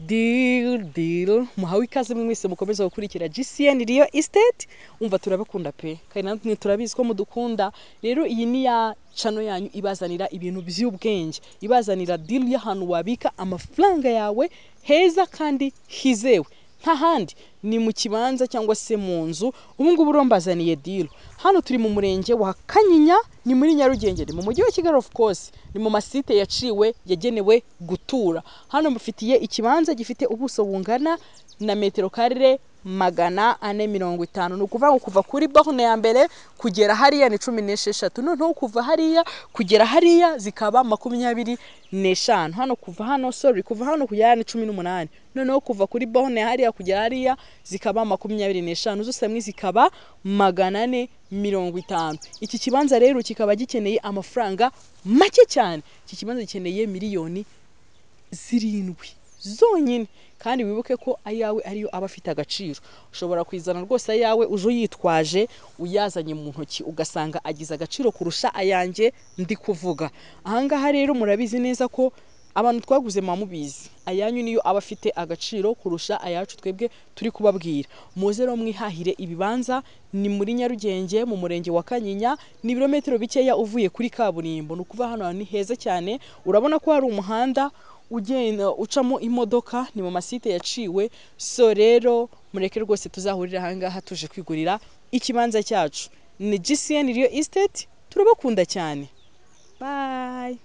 deal muhawe ikaze mwese mukomeza gukurikira GCN Real Estate. Umva turabakunda pe kandi natwe turabizi ko mudukunda. Rero iyi ni ya channel yanyu ibazanira ibintu by'ubwenge, ibazanira deal y'ahantu wabika amafaranga yawe heza kandi hizewe nta handi, ni mu kibanza cyangwa se mu nzu. Ubu ngubu rombazaniye deal. Hano turi mu murenge wa Kanyinya, ni muri Nyarugenge, ni mu mujyi wa Kigali of course, ni mu masite yaciwe yagenewe gutura. Hano mufitiye ikibanza gifite ubuso bungana na metero karere 450. No kuva kuva kuri borne ya mbere kugera hariya ni 16, noneho kuva hariya kugera hariya zikaba 25. Hano kuva hano kuva hano kugera ni 18, noneho kuva kuri borne hariya kugera hariya zikaba 25, zose hamwe zikaba 450. Iki kibanza rero kikaba gikeneye amafaranga make cyane. Iki kibanza gikeneye miliyoni 7 zonyine, kandi wibuke ko ayawe ariyo aba afite agaciro. Ushobora kwizana rwose ayawe uje yitwaje uyazanye mu ntoki ugasanga agize agaciro kurusha ayanjye ndi kuvuga. Ahangaha rero murabizi neza ko abantu twaguze mamubizi ayanyu niyo aba afite agaciro kurusha ayacu twebwe turi kubabwira. Muze ro mwihahire ibibanza, ni muri Nyarugenge mu murenge wa Kanyinya, ni ibirometero bikeya uvuye kuri kaburimbo. No kuva hano ni heza cyane, urabona ko hari umuhanda ugenda ucamo imodoka, ni mu masite yaciwe. So rero mureke rwose tuzahurira ahangaha tuje kwigurira ikibanza cyacu. Ni GCN Real Estate, turabakunda cyane. Bye.